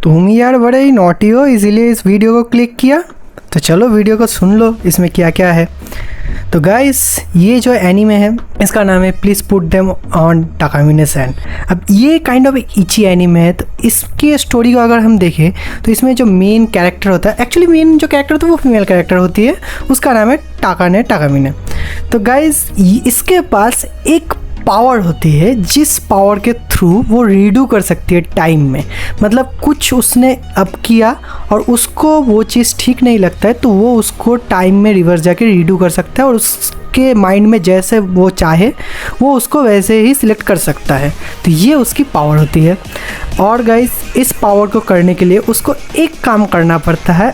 तुम यार बड़े ही नॉटी हो, इसीलिए इस वीडियो को क्लिक किया। तो चलो वीडियो को सुन लो, इसमें क्या क्या है। तो गाइस, ये जो एनीमे है इसका नाम है प्लीज़ पुट देम ऑन टाकामिने-सैन। अब ये काइंड ऑफ इची एनीमे है। तो इसकी स्टोरी को अगर हम देखें तो इसमें जो मेन कैरेक्टर होता है, एक्चुअली मेन जो कैरेक्टर होता है वो फीमेल कैरेक्टर होती है, उसका नाम है टाकाने टाकामिने। तो गाइस, इसके पास एक पावर होती है जिस पावर के थ्रू वो रीडू कर सकती है टाइम में। मतलब कुछ उसने अब किया और उसको वो चीज़ ठीक नहीं लगता है तो वो उसको टाइम में रिवर्स जाके रीडू कर सकता है और उसके माइंड में जैसे वो चाहे वो उसको वैसे ही सिलेक्ट कर सकता है। तो ये उसकी पावर होती है। और गाइस, इस पावर को करने के लिए उसको एक काम करना पड़ता है।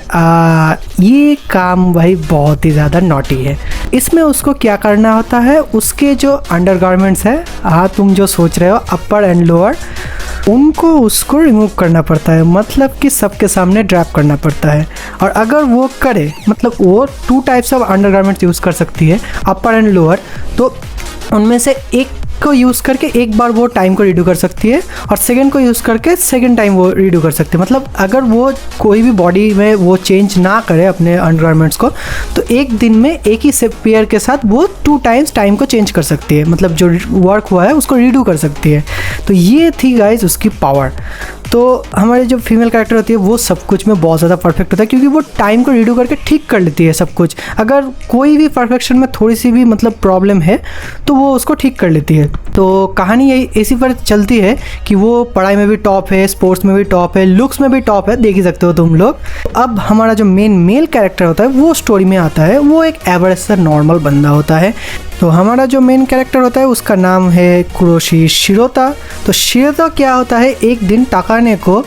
ये काम भाई बहुत ही ज़्यादा नॉटी है। इसमें उसको क्या करना होता है, उसके जो अंडरगारमेंट्स है, तुम जो सोच रहे हो अपर एंड लोअर, उनको उसको रिमूव करना पड़ता है। मतलब कि सबके सामने ड्रैप करना पड़ता है। और अगर वो करे, मतलब वो 2 टाइप्स ऑफ अंडरगारमेंट्स यूज़ कर सकती है, अपर एंड लोअर। तो उनमें से एक को यूज़ करके एक बार वो टाइम को रीडू कर सकती है और सेकंड को यूज़ करके सेकंड टाइम वो रीडू कर सकती है। मतलब अगर वो कोई भी बॉडी में वो चेंज ना करे अपने अंडरगारमेंट्स को, तो एक दिन में एक ही पेयर के साथ वो 2 टाइम्स टाइम को चेंज कर सकती है। मतलब जो वर्क हुआ है उसको रीडू कर सकती है। तो ये थी गाइज उसकी पावर। तो हमारे जो फीमेल कैरेक्टर होती है वो सब कुछ में बहुत ज़्यादा परफेक्ट होता है, क्योंकि वो टाइम को रीडू करके ठीक कर लेती है सब कुछ। अगर कोई भी परफेक्शन में थोड़ी सी भी मतलब प्रॉब्लम है तो वो उसको ठीक कर लेती है। तो कहानी यही इसी पर चलती है कि वो पढ़ाई में भी टॉप है, स्पोर्ट्स में भी टॉप है, लुक्स में भी टॉप है, देख ही सकते हो तुम लोग। अब हमारा जो मेल कैरेक्टर होता है वो स्टोरी में आता है, वो एक एवरेज सा नॉर्मल बंदा होता है। तो हमारा जो मेन कैरेक्टर होता है उसका नाम है कुरोशी शिरोता। तो शिरोता क्या होता है, एक दिन टाकाने को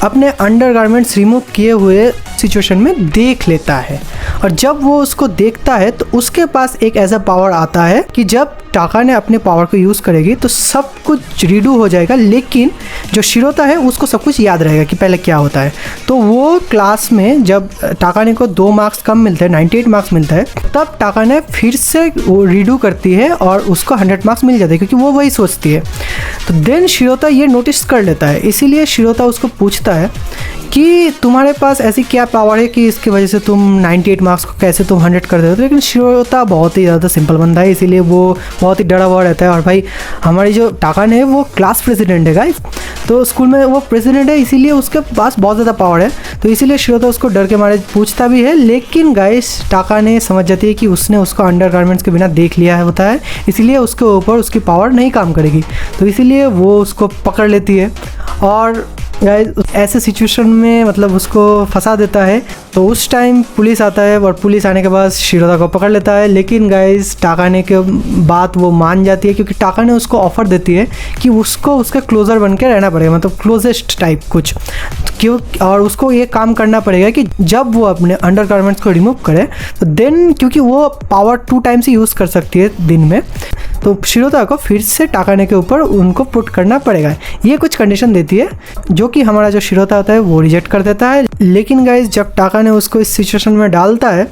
अपने अंडरगारमेंट्स रिमूव किए हुए सिचुएशन में देख लेता है। और जब वो उसको देखता है तो उसके पास एक ऐसा पावर आता है कि जब टाकाने अपने पावर को यूज़ करेगी तो सब कुछ रीडू हो जाएगा, लेकिन जो शिरोता है उसको सब कुछ याद रहेगा कि पहले क्या होता है। तो वो क्लास में जब टाकाने को 2 मार्क्स कम मिलते हैं, 98 मार्क्स मिलता है, तब टाकाने फिर से वो रीडू करती है और उसको 100 मार्क्स मिल जाते हैं, क्योंकि वो वही सोचती है। तो देन शिरोता ये नोटिस कर लेता है, इसीलिए शिरोता उसको पूछता है कि तुम्हारे पास ऐसी क्या पावर है कि इसकी वजह से तुम 98 मार्क्स को कैसे तुम 100 कर देते हो। लेकिन शिरोता बहुत ही ज़्यादा सिंपल बंदा है, इसीलिए वो बहुत ही डरा हुआ रहता है। और भाई हमारी जो टाकाने है वो क्लास प्रेसिडेंट है गाइस, तो स्कूल में वो प्रेसिडेंट है, इसीलिए उसके पास बहुत ज़्यादा पावर है। तो इसीलिए शिरोता उसको डर के मारे पूछता भी है। लेकिन गाइस, टाकाने समझ जाती है कि उसने उसको अंडरगारमेंट्स के बिना देख लिया है होता है, इसीलिए उसके ऊपर उसकी पावर नहीं काम करेगी। तो इसीलिए वो उसको पकड़ लेती है और गाइस ऐसे सिचुएशन में मतलब उसको फंसा देता है। तो उस टाइम पुलिस आता है और पुलिस आने के बाद शिरोता को पकड़ लेता है। लेकिन गाइस टाकाने के बात वो मान जाती है, क्योंकि टाकाने उसको ऑफ़र देती है कि उसको उसका क्लोज़र बन के रहना पड़ेगा, मतलब क्लोजेस्ट टाइप कुछ क्यों। और उसको ये काम करना पड़ेगा कि जब वो अपने अंडरगारमेंट्स को रिमूव करे तो देन, क्योंकि वो पावर 2 टाइम्स ही यूज़ कर सकती है दिन में, तो शिरोता को फिर से टाकाने के ऊपर उनको पुट करना पड़ेगा। ये कुछ कंडीशन देती है जो कि हमारा जो शिरोता होता है वो रिजेक्ट कर देता है। लेकिन गाइस, जब टाकाने उसको इस सिचुएशन में डालता है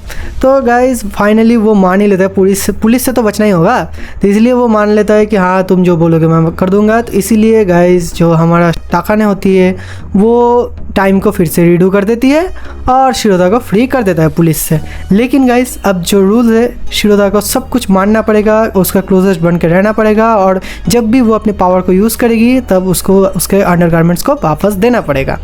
तो गाइस फाइनली वो मान ही लेता है। पुलिस से तो बचना ही होगा, तो इसलिए वो मान लेता है कि हाँ तुम जो बोलोगे मैं कर दूंगा। तो इसीलिए गाइस जो हमारा टाकाने होती है वो टाइम को फिर से रीडू कर देती है और शिरोता को फ्री कर देता है पुलिस से। लेकिन गाइस, अब जो रूल है, शिरोता को सब कुछ मानना पड़ेगा, उसका क्लोजेस्ट बन के रहना पड़ेगा, और जब भी वो अपने पावर को यूज़ करेगी तब उसको उसके अंडरगारमेंट्स को वापस देना पड़ेगा।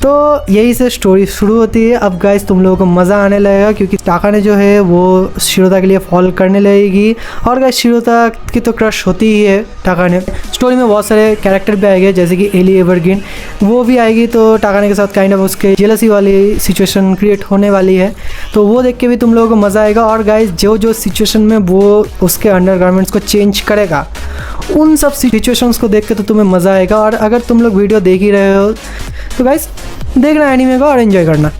तो यही से स्टोरी शुरू होती है। अब गाइस तुम लोगों को मज़ा आने लगेगा, क्योंकि टाकाने जो है वो शिरोता के लिए फॉल करने लगेगी। और गाइस, शिरोता की तो क्रश होती ही है टाकाने। स्टोरी में बहुत सारे कैरेक्टर भी आएंगे, जैसे कि एली एवरग्रीन, वो भी आएगी। तो टाकाने के साथ काइंड ऑफ उसके जेलसी वाली सिचुएशन क्रिएट होने वाली है, तो वो देख के भी तुम लोगों को मज़ा आएगा। और गाइस, जो सिचुएशन में वो उसके अंडरगारमेंट्स को चेंज करेगा, उन सब सिचुएशंस को देख के तो तुम्हें मज़ा आएगा। और अगर तुम लोग वीडियो देख ही रहे हो तो गाइस देखना एनीमे को और एंजॉय करना।